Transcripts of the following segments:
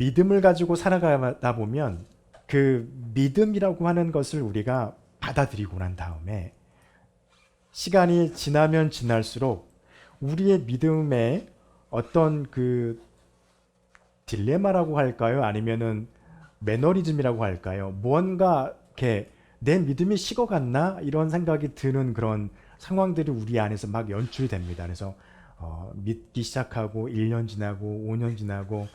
믿음을 가지고 살아가다 보면 그 믿음이라고 하는 것을 우리가 받아들이고 난 다음에 시간이 지나면 지날수록 우리의 믿음에 어떤 그 딜레마라고 할까요? 아니면은 매너리즘이라고 할까요? 무언가 이렇게 내 믿음이 식어갔나? 이런 생각이 드는 그런 상황들이 우리 안에서 막 연출이 됩니다. 그래서 믿기 시작하고 1년 지나고 5년 지나고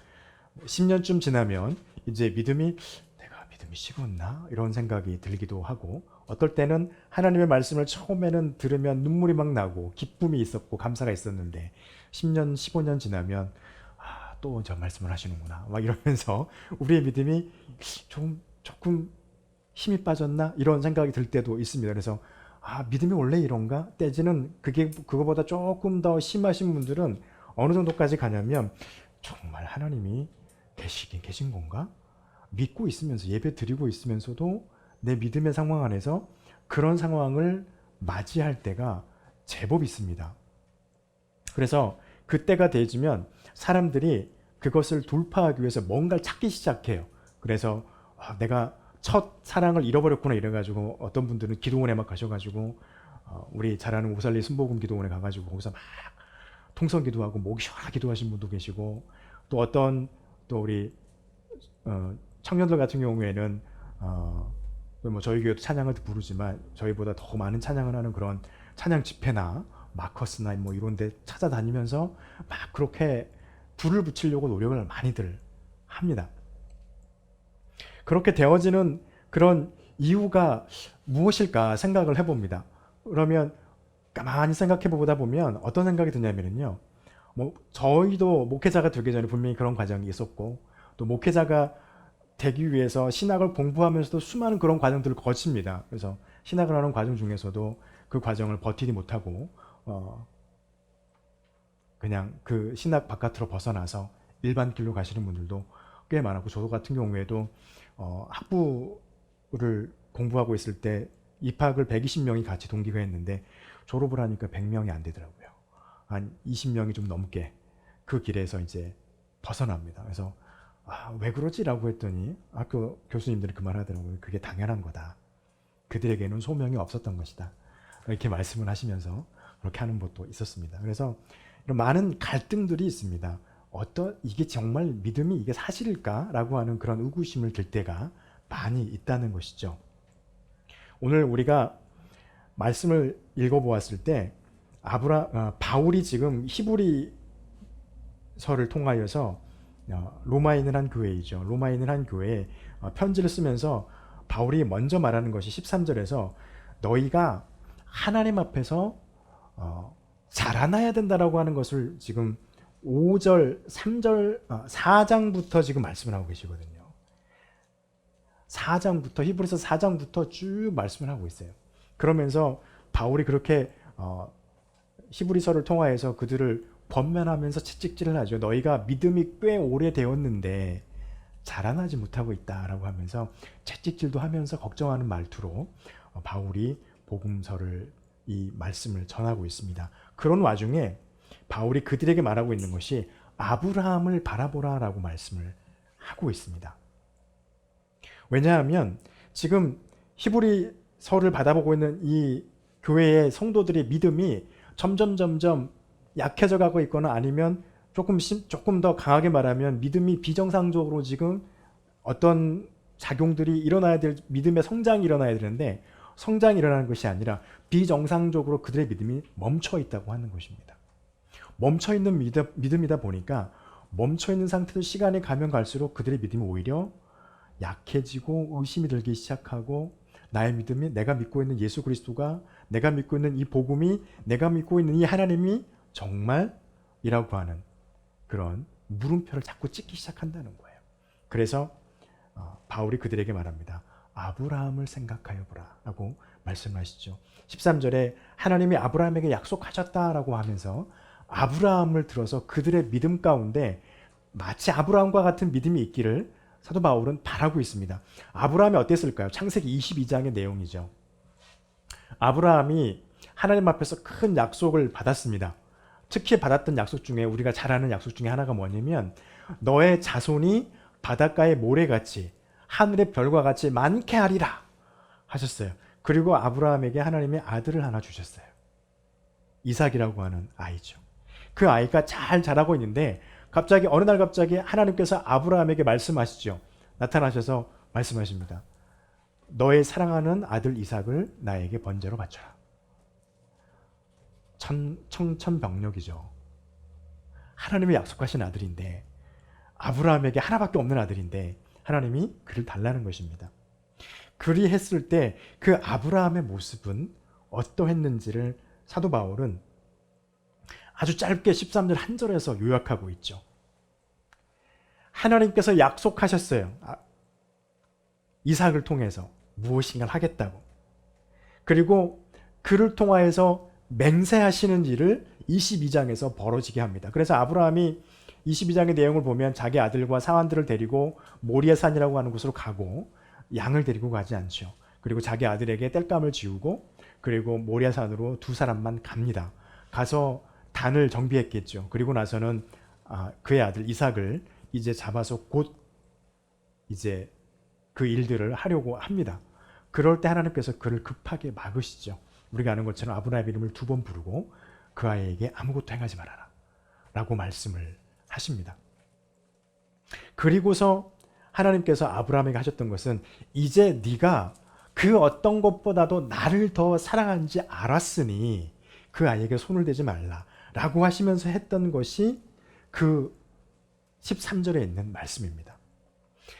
10년쯤 지나면 이제 내가 믿음이 식었나? 이런 생각이 들기도 하고 어떨 때는 하나님의 말씀을 처음에는 들으면 눈물이 막 나고 기쁨이 있었고 감사가 있었는데 10년, 15년 지나면 또 저 말씀을 하시는구나 막 이러면서 우리의 믿음이 조금 힘이 빠졌나? 이런 생각이 들 때도 있습니다. 그래서 믿음이 원래 이런가? 때지는 그거보다 조금 더 심하신 분들은 어느 정도까지 가냐면 정말 하나님이 계신 건가? 믿고 있으면서 예배 드리고 있으면서도 내 믿음의 상황 안에서 그런 상황을 맞이할 때가 제법 있습니다. 그래서 그때가 되지면 사람들이 그것을 돌파하기 위해서 뭔가를 찾기 시작해요. 그래서 내가 첫 사랑을 잃어버렸구나 이래가지고 어떤 분들은 기도원에 막 가셔가지고 우리 잘 아는 오살리 순복음 기도원에 가가지고 거기서 막 통성 기도하고 목이 시원하게 기도하신 분도 계시고 또 우리 청년들 같은 경우에는 뭐 저희 교회도 찬양을 부르지만 저희보다 더 많은 찬양을 하는 그런 찬양 집회나 마커스나 뭐 이런 데 찾아다니면서 막 그렇게 불을 붙이려고 노력을 많이들 합니다. 그렇게 되어지는 그런 이유가 무엇일까 생각을 해봅니다. 그러면 가만히 생각해 보다 보면 어떤 생각이 드냐면요. 뭐 저희도 목회자가 되기 전에 분명히 그런 과정이 있었고 또 목회자가 되기 위해서 신학을 공부하면서도 수많은 그런 과정들을 거칩니다. 그래서 신학을 하는 과정 중에서도 그 과정을 버티지 못하고 그냥 그 신학 바깥으로 벗어나서 일반 길로 가시는 분들도 꽤 많았고 저도 같은 경우에도 학부를 공부하고 있을 때 입학을 120명이 같이 동기가 했는데 졸업을 하니까 100명이 안 되더라고요. 한 20명이 좀 넘게 그 길에서 이제 벗어납니다. 그래서 왜 그러지라고 했더니 학교 교수님들이 그 말 하더라고요. 그게 당연한 거다. 그들에게는 소명이 없었던 것이다. 이렇게 말씀을 하시면서 그렇게 하는 것도 있었습니다. 그래서 이런 많은 갈등들이 있습니다. 이게 정말 믿음이 이게 사실일까라고 하는 그런 의구심을 들 때가 많이 있다는 것이죠. 오늘 우리가 말씀을 읽어보았을 때 바울이 지금 히브리서를 통하여서 로마에 있는 한 교회이죠. 로마에 있는 한 교회에 편지를 쓰면서 바울이 먼저 말하는 것이 13절에서 너희가 하나님 앞에서 자라나야 된다라고 하는 것을 지금 5절, 3절, 4장부터 지금 말씀을 하고 계시거든요. 4장부터 히브리서 4장부터 쭉 말씀을 하고 있어요. 그러면서 바울이 그렇게 히브리서를 통하여서 그들을 권면하면서 채찍질을 하죠. 너희가 믿음이 꽤 오래되었는데 자라나지 못하고 있다라고 하면서 채찍질도 하면서 걱정하는 말투로 바울이 복음서를 이 말씀을 전하고 있습니다. 그런 와중에 바울이 그들에게 말하고 있는 것이 아브라함을 바라보라라고 말씀을 하고 있습니다. 왜냐하면 지금 히브리서를 받아보고 있는 이 교회의 성도들의 믿음이 점점 약해져 가고 있거나 아니면 조금 더 강하게 말하면 믿음이 비정상적으로 지금 어떤 작용들이 일어나야 될 믿음의 성장이 일어나야 되는데 성장이 일어나는 것이 아니라 비정상적으로 그들의 믿음이 멈춰 있다고 하는 것입니다. 멈춰 있는 믿음이다 보니까 멈춰 있는 상태도 시간이 가면 갈수록 그들의 믿음이 오히려 약해지고 의심이 들기 시작하고 나의 믿음이 내가 믿고 있는 예수 그리스도가 내가 믿고 있는 이 복음이 내가 믿고 있는 이 하나님이 정말이라고 하는 그런 물음표를 자꾸 찍기 시작한다는 거예요. 그래서 바울이 그들에게 말합니다. 아브라함을 생각하여 보라 라고 말씀하시죠. 13절에 하나님이 아브라함에게 약속하셨다라고 하면서 아브라함을 들어서 그들의 믿음 가운데 마치 아브라함과 같은 믿음이 있기를 사도 바울은 바라고 있습니다. 아브라함이 어땠을까요? 창세기 22장의 내용이죠. 아브라함이 하나님 앞에서 큰 약속을 받았습니다. 특히 받았던 약속 중에 우리가 잘 아는 약속 중에 하나가 뭐냐면 너의 자손이 바닷가의 모래같이 하늘의 별과 같이 많게 하리라 하셨어요. 그리고 아브라함에게 하나님의 아들을 하나 주셨어요. 이삭이라고 하는 아이죠. 그 아이가 잘 자라고 있는데 갑자기 어느 날 갑자기 하나님께서 아브라함에게 말씀하시죠. 나타나셔서 말씀하십니다. 너의 사랑하는 아들 이삭을 나에게 번제로 바쳐라. 청천벽력이죠. 하나님이 약속하신 아들인데, 아브라함에게 하나밖에 없는 아들인데 하나님이 그를 달라는 것입니다. 그리 했을 때 그 아브라함의 모습은 어떠했는지를 사도 바울은 아주 짧게 13절 한 절에서 요약하고 있죠. 하나님께서 약속하셨어요. 이삭을 통해서 무엇인가 하겠다고. 그리고 그를 통하여서 맹세하시는 일을 22장에서 벌어지게 합니다. 그래서 아브라함이 22장의 내용을 보면 자기 아들과 사환들을 데리고 모리아산이라고 하는 곳으로 가고 양을 데리고 가지 않죠. 그리고 자기 아들에게 땔감을 지우고 그리고 모리아산으로 두 사람만 갑니다. 가서 단을 정비했겠죠. 그리고 나서는 그의 아들 이삭을 이제 잡아서 곧 이제 그 일들을 하려고 합니다. 그럴 때 하나님께서 그를 급하게 막으시죠. 우리가 아는 것처럼 아브라함의 이름을 2번 부르고 그 아이에게 아무것도 행하지 말아라 라고 말씀을 하십니다. 그리고서 하나님께서 아브라함에게 하셨던 것은 이제 네가 그 어떤 것보다도 나를 더 사랑하는지 알았으니 그 아이에게 손을 대지 말라 라고 하시면서 했던 것이 그 13절에 있는 말씀입니다.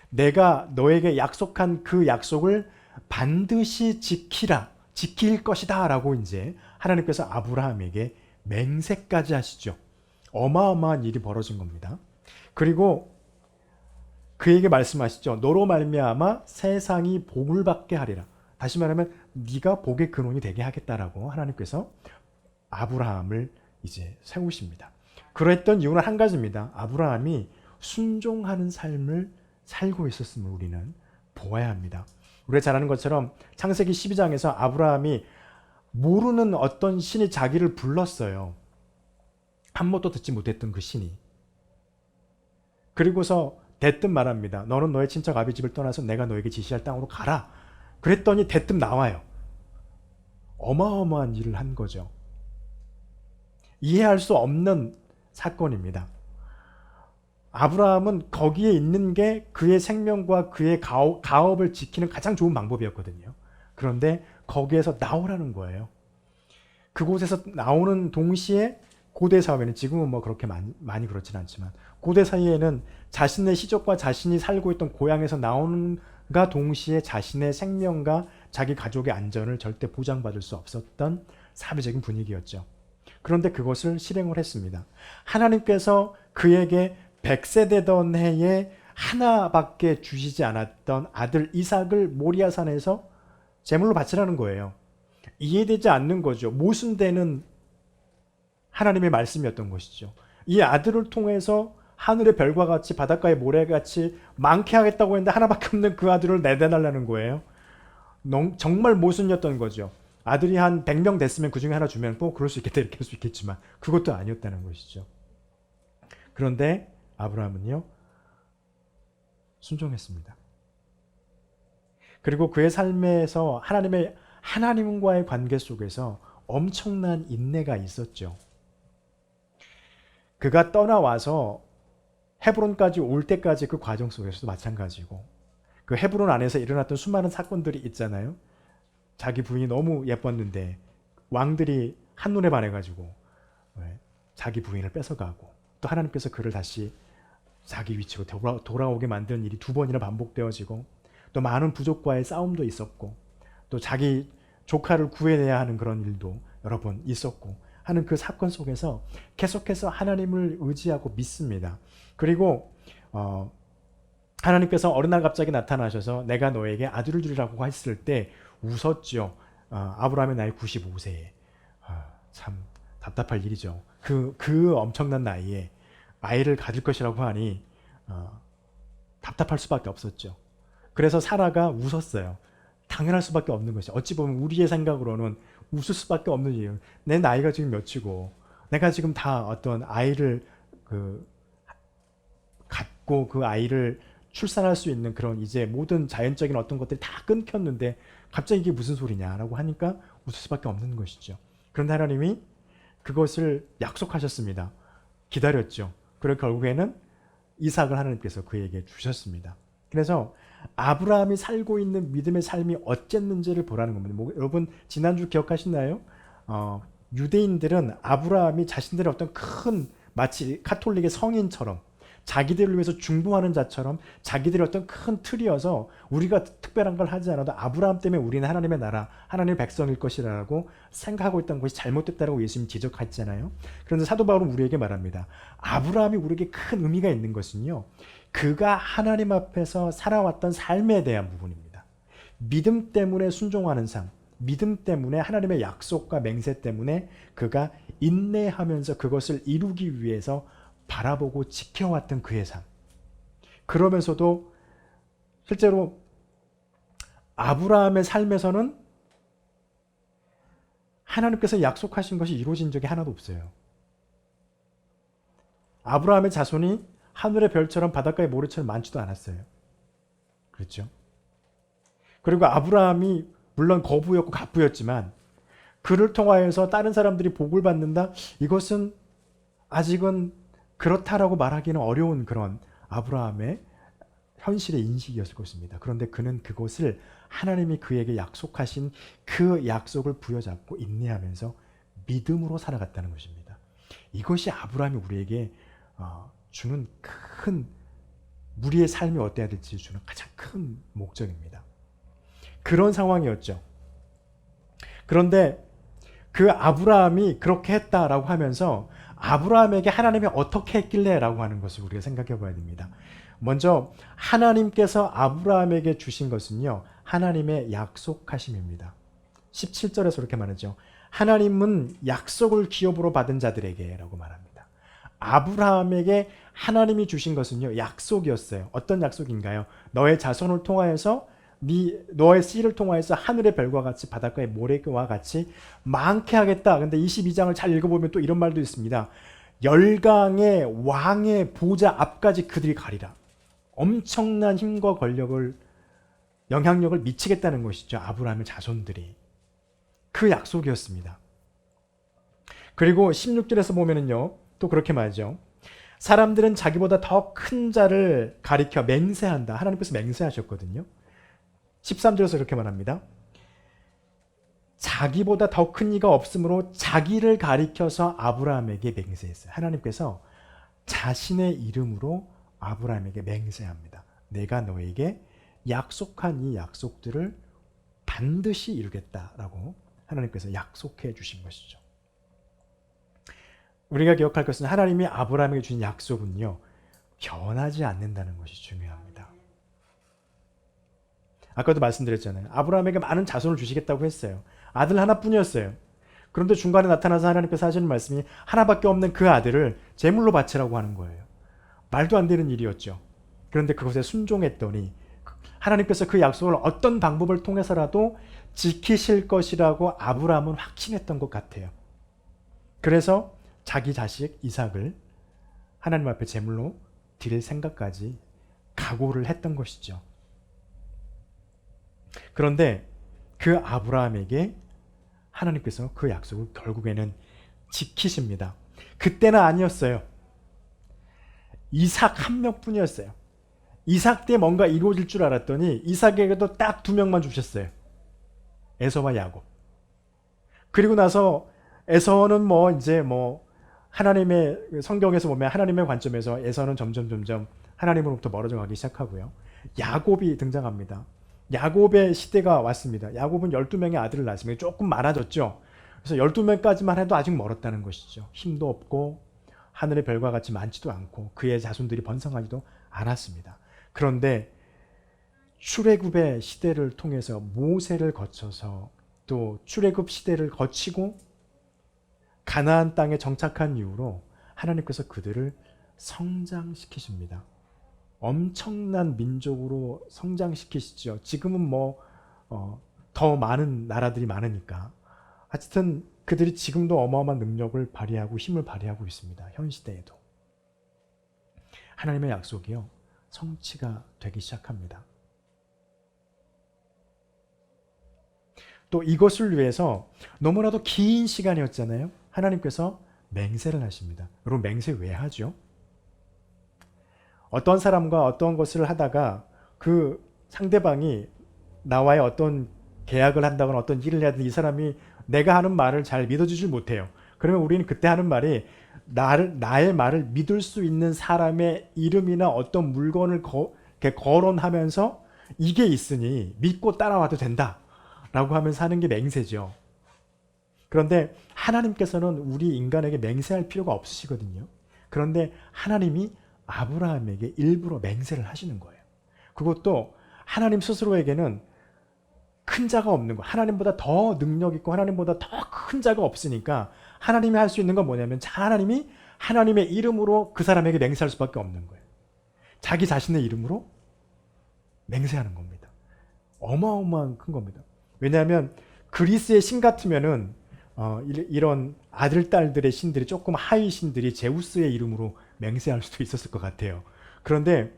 내가 너에게 약속한 그 약속을 반드시 지킬 것이다 라고 이제 하나님께서 아브라함에게 맹세까지 하시죠. 어마어마한 일이 벌어진 겁니다. 그리고 그에게 말씀하시죠. 너로 말미암아 세상이 복을 받게 하리라. 다시 말하면 네가 복의 근원이 되게 하겠다라고 하나님께서 아브라함을 이제 세우십니다. 그랬던 이유는 한 가지입니다. 아브라함이 순종하는 삶을 살고 있었음을 우리는 보아야 합니다. 우리가 잘 아는 것처럼 창세기 12장에서 아브라함이 모르는 어떤 신이 자기를 불렀어요. 한 번도 듣지 못했던 그 신이. 그리고서 대뜸 말합니다. 너는 너의 친척 아비 집을 떠나서 내가 너에게 지시할 땅으로 가라. 그랬더니 대뜸 나와요. 어마어마한 일을 한 거죠. 이해할 수 없는 사건입니다. 아브라함은 거기에 있는 게 그의 생명과 그의 가업을 지키는 가장 좋은 방법이었거든요. 그런데 거기에서 나오라는 거예요. 그곳에서 나오는 동시에 고대 사회는 지금은 뭐 그렇게 많이 그렇진 않지만 고대 사회에는 자신의 시족과 자신이 살고 있던 고향에서 나오는가 동시에 자신의 생명과 자기 가족의 안전을 절대 보장받을 수 없었던 사회적인 분위기였죠. 그런데 그것을 실행을 했습니다. 하나님께서 그에게 100세 되던 해에 하나밖에 주시지 않았던 아들 이삭을 모리아산에서 제물로 바치라는 거예요. 이해되지 않는 거죠. 모순되는 하나님의 말씀이었던 것이죠. 이 아들을 통해서 하늘의 별과 같이 바닷가의 모래같이 많게 하겠다고 했는데 하나밖에 없는 그 아들을 내다달라는 거예요. 정말 모순이었던 거죠. 아들이 한 100명 됐으면 그 중에 하나 주면 뭐 그럴 수 있겠다 이렇게 할 수 있겠지만 그것도 아니었다는 것이죠. 그런데 아브라함은요 순종했습니다. 그리고 그의 삶에서 하나님과의 관계 속에서 엄청난 인내가 있었죠. 그가 떠나와서 헤브론까지 올 때까지 그 과정 속에서도 마찬가지고 그 헤브론 안에서 일어났던 수많은 사건들이 있잖아요. 자기 부인이 너무 예뻤는데 왕들이 한눈에 반해가지고 자기 부인을 뺏어가고 또 하나님께서 그를 다시 자기 위치로 돌아오게 만드는 일이 2번이나 반복되어지고 또 많은 부족과의 싸움도 있었고 또 자기 조카를 구해내야 하는 그런 일도 여러 번 있었고 하는 그 사건 속에서 계속해서 하나님을 의지하고 믿습니다. 그리고 하나님께서 어느 날 갑자기 나타나셔서 내가 너에게 아들을 주리라고 했을 때 웃었죠. 아브라함의 나이 95세에 참 답답할 일이죠. 그 엄청난 나이에 아이를 가질 것이라고 하니 답답할 수밖에 없었죠. 그래서 사라가 웃었어요. 당연할 수밖에 없는 것이 어찌 보면 우리의 생각으로는 웃을 수밖에 없는 이유. 내 나이가 지금 몇이고 내가 지금 다 어떤 아이를 갖고 그 아이를 출산할 수 있는 그런 이제 모든 자연적인 어떤 것들이 다 끊겼는데 갑자기 이게 무슨 소리냐라고 하니까 웃을 수밖에 없는 것이죠. 그런데 하나님이 그것을 약속하셨습니다. 기다렸죠. 그리고 결국에는 이삭을 하나님께서 그에게 주셨습니다. 그래서 아브라함이 살고 있는 믿음의 삶이 어쨌는지를 보라는 겁니다. 여러분 지난주 기억하시나요? 유대인들은 아브라함이 자신들의 어떤 큰 마치 카톨릭의 성인처럼 자기들을 위해서 중보하는 자처럼 자기들의 어떤 큰 틀이어서 우리가 특별한 걸 하지 않아도 아브라함 때문에 우리는 하나님의 나라, 하나님의 백성일 것이라고 생각하고 있던 것이 잘못됐다고 예수님이 지적했잖아요. 그런데 사도 바울은 우리에게 말합니다. 아브라함이 우리에게 큰 의미가 있는 것은요. 그가 하나님 앞에서 살아왔던 삶에 대한 부분입니다. 믿음 때문에 순종하는 삶, 믿음 때문에 하나님의 약속과 맹세 때문에 그가 인내하면서 그것을 이루기 위해서 바라보고 지켜왔던 그의 삶. 그러면서도 실제로 아브라함의 삶에서는 하나님께서 약속하신 것이 이루어진 적이 하나도 없어요. 아브라함의 자손이 하늘의 별처럼 바닷가의 모래처럼 많지도 않았어요. 그렇죠? 그리고 아브라함이 물론 거부였고 갑부였지만 그를 통하여서 다른 사람들이 복을 받는다? 이것은 아직은 그렇다라고 말하기는 어려운 그런 아브라함의 현실의 인식이었을 것입니다. 그런데 그는 그것을 하나님이 그에게 약속하신 그 약속을 부여잡고 인내하면서 믿음으로 살아갔다는 것입니다. 이것이 아브라함이 우리에게 주는 큰 우리의 삶이 어때야 될지 주는 가장 큰 목적입니다. 그런 상황이었죠. 그런데 그 아브라함이 그렇게 했다라고 하면서 아브라함에게 하나님이 어떻게 했길래 라고 하는 것을 우리가 생각해 봐야 됩니다. 먼저 하나님께서 아브라함에게 주신 것은요. 하나님의 약속하심입니다. 17절에서 이렇게 말하죠. 하나님은 약속을 기업으로 받은 자들에게 라고 말합니다. 아브라함에게 하나님이 주신 것은요. 약속이었어요. 어떤 약속인가요? 너의 자손을 통하여서 너의 씨를 통하여서 하늘의 별과 같이 바닷가의 모래와 같이 많게 하겠다. 근데 22장을 잘 읽어보면 또 이런 말도 있습니다. 열강의 왕의 보좌 앞까지 그들이 가리라. 엄청난 힘과 권력을 영향력을 미치겠다는 것이죠. 아브라함의 자손들이. 그 약속이었습니다. 그리고 16절에서 보면은요. 또 그렇게 말하죠. 사람들은 자기보다 더 큰 자를 가리켜 맹세한다. 하나님께서 맹세하셨거든요. 13절에서 이렇게 말합니다. 자기보다 더 큰 이가 없으므로 자기를 가리켜서 아브라함에게 맹세했어요. 하나님께서 자신의 이름으로 아브라함에게 맹세합니다. 내가 너에게 약속한 이 약속들을 반드시 이루겠다라고 하나님께서 약속해 주신 것이죠. 우리가 기억할 것은 하나님이 아브라함에게 주신 약속은요. 변하지 않는다는 것이 중요합니다. 아까도 말씀드렸잖아요. 아브라함에게 많은 자손을 주시겠다고 했어요. 아들 하나뿐이었어요. 그런데 중간에 나타나서 하나님께서 하시는 말씀이 하나밖에 없는 그 아들을 제물로 바치라고 하는 거예요. 말도 안 되는 일이었죠. 그런데 그것에 순종했더니 하나님께서 그 약속을 어떤 방법을 통해서라도 지키실 것이라고 아브라함은 확신했던 것 같아요. 그래서 자기 자식 이삭을 하나님 앞에 제물로 드릴 생각까지 각오를 했던 것이죠. 그런데 그 아브라함에게 하나님께서 그 약속을 결국에는 지키십니다. 그때는 아니었어요. 이삭 한 명뿐이었어요. 이삭 때 뭔가 이루어질 줄 알았더니 이삭에게도 딱 2명만 주셨어요. 에서와 야곱. 그리고 나서 에서는 이제 하나님의 성경에서 보면 하나님의 관점에서 에서는 점점 하나님으로부터 멀어져 가기 시작하고요. 야곱이 등장합니다. 야곱의 시대가 왔습니다. 야곱은 12명의 아들을 낳았습니다. 조금 많아졌죠. 그래서 12명까지만 해도 아직 멀었다는 것이죠. 힘도 없고 하늘의 별과 같이 많지도 않고 그의 자손들이 번성하지도 않았습니다. 그런데 출애굽의 시대를 통해서 모세를 거쳐서 또 출애굽 시대를 거치고 가나안 땅에 정착한 이후로 하나님께서 그들을 성장시키십니다. 엄청난 민족으로 성장시키시죠. 지금은 더 많은 나라들이 많으니까. 하여튼 그들이 지금도 어마어마한 능력을 발휘하고 힘을 발휘하고 있습니다. 현 시대에도. 하나님의 약속이요. 성취가 되기 시작합니다. 또 이것을 위해서 너무나도 긴 시간이었잖아요. 하나님께서 맹세를 하십니다. 여러분, 맹세 왜 하죠? 어떤 사람과 어떤 것을 하다가 그 상대방이 나와의 어떤 계약을 한다거나 어떤 일을 해야 되는 이 사람이 내가 하는 말을 잘 믿어주질 못해요. 그러면 우리는 그때 하는 말이 나의 말을 믿을 수 있는 사람의 이름이나 어떤 물건을 거론하면서 이게 있으니 믿고 따라와도 된다 라고 하면서 하는 게 맹세죠. 그런데 하나님께서는 우리 인간에게 맹세할 필요가 없으시거든요. 그런데 하나님이 아브라함에게 일부러 맹세를 하시는 거예요. 그것도 하나님 스스로에게는 큰 자가 없는 거, 하나님보다 더 능력 있고 하나님보다 더 큰 자가 없으니까 하나님이 할 수 있는 건 뭐냐면 하나님이 하나님의 이름으로 그 사람에게 맹세할 수밖에 없는 거예요. 자기 자신의 이름으로 맹세하는 겁니다. 어마어마한 큰 겁니다. 왜냐하면 그리스의 신 같으면은 이런 아들 딸들의 신들이 조금 하위 신들이 제우스의 이름으로 맹세할 수도 있었을 것 같아요. 그런데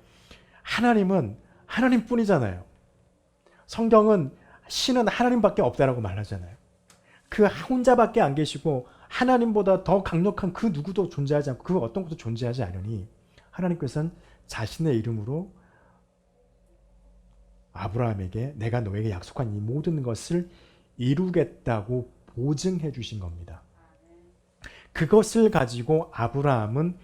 하나님은 하나님뿐이잖아요. 성경은 신은 하나님밖에 없다라고 말하잖아요. 그 혼자밖에 안 계시고 하나님보다 더 강력한 그 누구도 존재하지 않고 그 어떤 것도 존재하지 않으니 하나님께서는 자신의 이름으로 아브라함에게 내가 너에게 약속한 이 모든 것을 이루겠다고 보증해 주신 겁니다. 그것을 가지고 아브라함은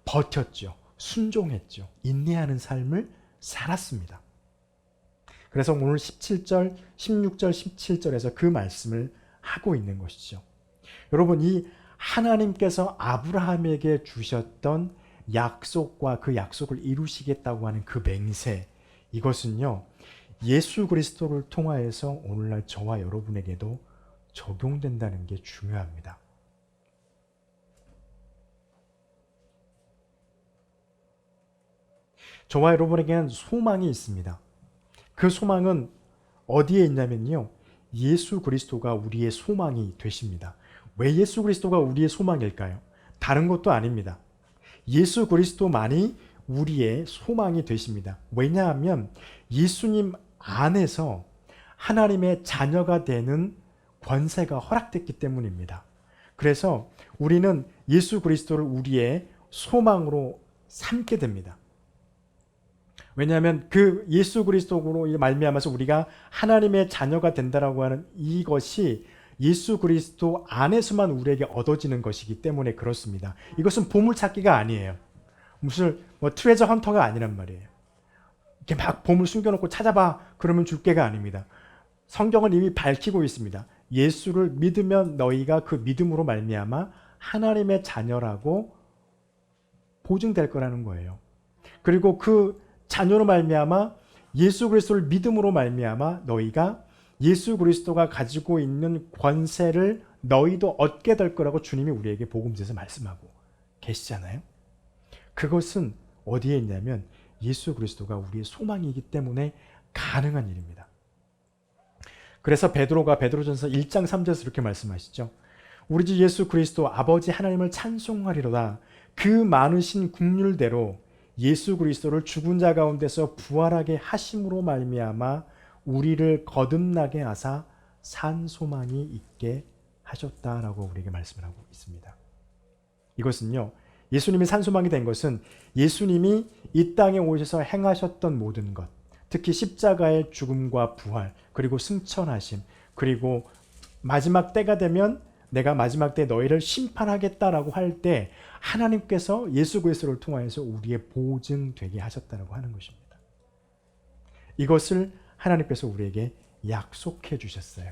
버텼죠. 순종했죠. 인내하는 삶을 살았습니다. 그래서 오늘 17절, 16절, 17절에서 그 말씀을 하고 있는 것이죠. 여러분, 이 하나님께서 아브라함에게 주셨던 약속과 그 약속을 이루시겠다고 하는 그 맹세, 이것은요, 예수 그리스도를 통하여서 오늘날 저와 여러분에게도 적용된다는 게 중요합니다. 저와 여러분에게는 소망이 있습니다. 그 소망은 어디에 있냐면요, 예수 그리스도가 우리의 소망이 되십니다. 왜 예수 그리스도가 우리의 소망일까요? 다른 것도 아닙니다. 예수 그리스도만이 우리의 소망이 되십니다. 왜냐하면 예수님 안에서 하나님의 자녀가 되는 권세가 허락됐기 때문입니다. 그래서 우리는 예수 그리스도를 우리의 소망으로 삼게 됩니다. 왜냐하면 그 예수 그리스도로 말미암아서 우리가 하나님의 자녀가 된다라고 하는 이것이 예수 그리스도 안에서만 우리에게 얻어지는 것이기 때문에 그렇습니다. 이것은 보물찾기가 아니에요. 무슨 트레저 헌터가 아니란 말이에요. 이렇게 막 보물 숨겨놓고 찾아봐 그러면 줄 게가 아닙니다. 성경은 이미 밝히고 있습니다. 예수를 믿으면 너희가 그 믿음으로 말미암아 하나님의 자녀라고 보증될 거라는 거예요. 그리고 그 자녀로 말미암아 예수 그리스도를 믿음으로 말미암아 너희가 예수 그리스도가 가지고 있는 권세를 너희도 얻게 될 거라고 주님이 우리에게 복음서에서 말씀하고 계시잖아요. 그것은 어디에 있냐면 예수 그리스도가 우리의 소망이기 때문에 가능한 일입니다. 그래서 베드로가 베드로전서 1장 3절에서 이렇게 말씀하시죠. 우리 주 예수 그리스도 아버지 하나님을 찬송하리로다. 그 많으신 긍휼대로 예수 그리스도를 죽은 자 가운데서 부활하게 하심으로 말미암아 우리를 거듭나게 하사 산 소망이 있게 하셨다라고 우리에게 말씀을 하고 있습니다. 이것은요, 예수님이 산 소망이 된 것은 예수님이 이 땅에 오셔서 행하셨던 모든 것, 특히 십자가의 죽음과 부활, 그리고 승천하심, 그리고 마지막 때가 되면 내가 마지막 때 너희를 심판하겠다라고 할 때 하나님께서 예수 그리스도를 통하여서 우리의 보증되게 하셨다라고 하는 것입니다. 이것을 하나님께서 우리에게 약속해 주셨어요.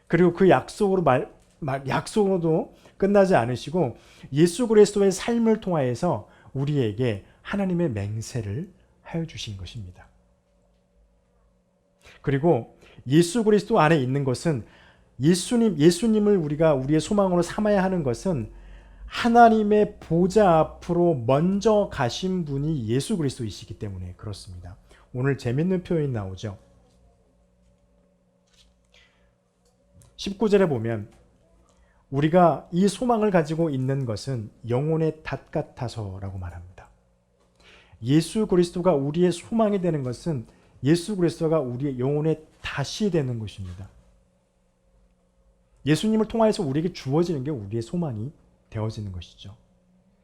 그리고 그 약속으로도 끝나지 않으시고 예수 그리스도의 삶을 통하여서 우리에게 하나님의 맹세를 하여 주신 것입니다. 그리고 예수 그리스도 안에 있는 것은 예수님을 우리가 우리의 소망으로 삼아야 하는 것은 하나님의 보좌 앞으로 먼저 가신 분이 예수 그리스도이시기 때문에 그렇습니다. 오늘 재밌는 표현이 나오죠. 19절에 보면 우리가 이 소망을 가지고 있는 것은 영혼의 닷 같아서라고 말합니다. 예수 그리스도가 우리의 소망이 되는 것은 예수 그리스도가 우리의 영혼의 다시 되는 것입니다. 예수님을 통하여서 우리에게 주어지는 게 우리의 소망이 되어지는 것이죠.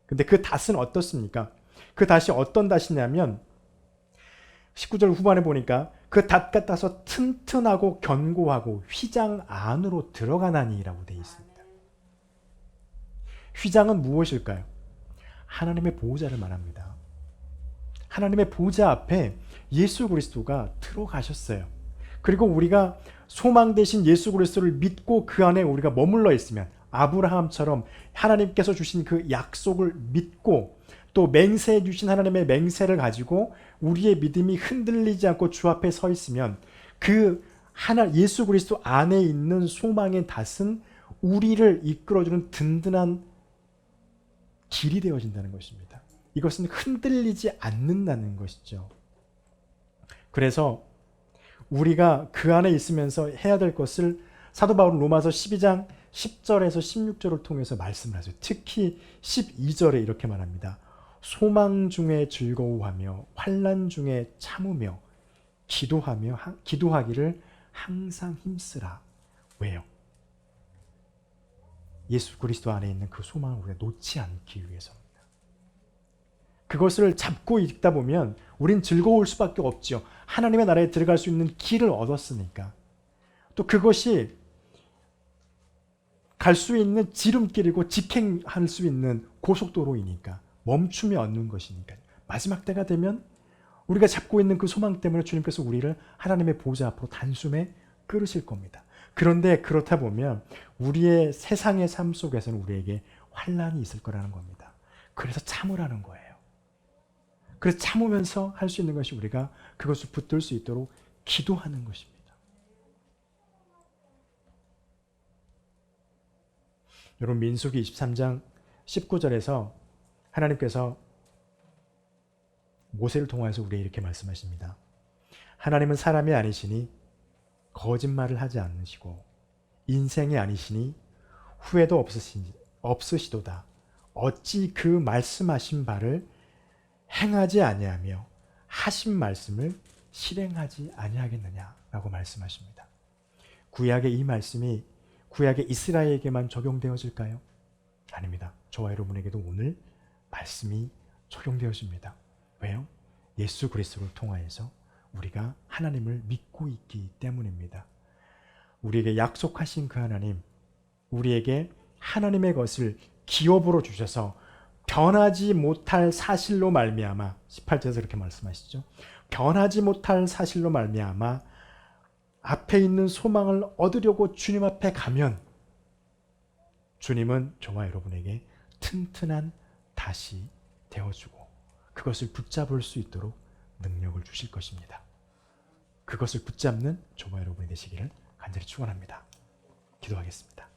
근데 그 닷은 어떻습니까? 그 닷이 어떤 닷이냐면 19절 후반에 보니까 그 닷 같아서 튼튼하고 견고하고 휘장 안으로 들어가나니라고 되어 있습니다. 휘장은 무엇일까요? 하나님의 보호자를 말합니다. 하나님의 보호자 앞에 예수 그리스도가 들어가셨어요. 그리고 우리가 소망 되신 예수 그리스도를 믿고 그 안에 우리가 머물러 있으면 아브라함처럼 하나님께서 주신 그 약속을 믿고 또 맹세해 주신 하나님의 맹세를 가지고 우리의 믿음이 흔들리지 않고 주 앞에 서 있으면 그 예수 그리스도 안에 있는 소망의 닷은 우리를 이끌어주는 든든한 길이 되어진다는 것입니다. 이것은 흔들리지 않는다는 것이죠. 그래서 우리가 그 안에 있으면서 해야 될 것을 사도 바울은 로마서 12장 10절에서 16절을 통해서 말씀을 하죠. 특히 12절에 이렇게 말합니다. 소망 중에 즐거워하며 환난 중에 참으며 기도하기를 항상 힘쓰라. 왜요? 예수 그리스도 안에 있는 그 소망을 우리가 놓지 않기 위해서입니다. 그것을 잡고 있다 보면 우린 즐거울 수밖에 없죠. 하나님의 나라에 들어갈 수 있는 길을 얻었으니까. 또 그것이 갈 수 있는 지름길이고 직행할 수 있는 고속도로이니까 멈춤이 없는 것이니까 마지막 때가 되면 우리가 잡고 있는 그 소망 때문에 주님께서 우리를 하나님의 보좌 앞으로 단숨에 끌으실 겁니다. 그런데 그렇다 보면 우리의 세상의 삶 속에서는 우리에게 환난이 있을 거라는 겁니다. 그래서 참으라는 거예요. 그래서 참으면서 할 수 있는 것이 우리가 그것을 붙들 수 있도록 기도하는 것입니다. 여러분 민수기 23장 19절에서 하나님께서 모세를 통해서 우리에게 이렇게 말씀하십니다. 하나님은 사람이 아니시니 거짓말을 하지 않으시고 인생이 아니시니 후회도 없으시도다. 어찌 그 말씀하신 바를 행하지 아니하며 하신 말씀을 실행하지 아니하겠느냐라고 말씀하십니다. 구약의 이 말씀이 구약의 이스라엘에게만 적용되어질까요? 아닙니다. 저와 여러분에게도 오늘 말씀이 적용되어집니다. 왜요? 예수 그리스도를 통하여서 우리가 하나님을 믿고 있기 때문입니다. 우리에게 약속하신 그 하나님, 우리에게 하나님의 것을 기업으로 주셔서 변하지 못할 사실로 말미암아 18절에서 그렇게 말씀하시죠. 변하지 못할 사실로 말미암아 앞에 있는 소망을 얻으려고 주님 앞에 가면 주님은 저와 여러분에게 튼튼한 닷이 되어주고 그것을 붙잡을 수 있도록 능력을 주실 것입니다. 그것을 붙잡는 저와 여러분이 되시기를 간절히 축원합니다. 기도하겠습니다.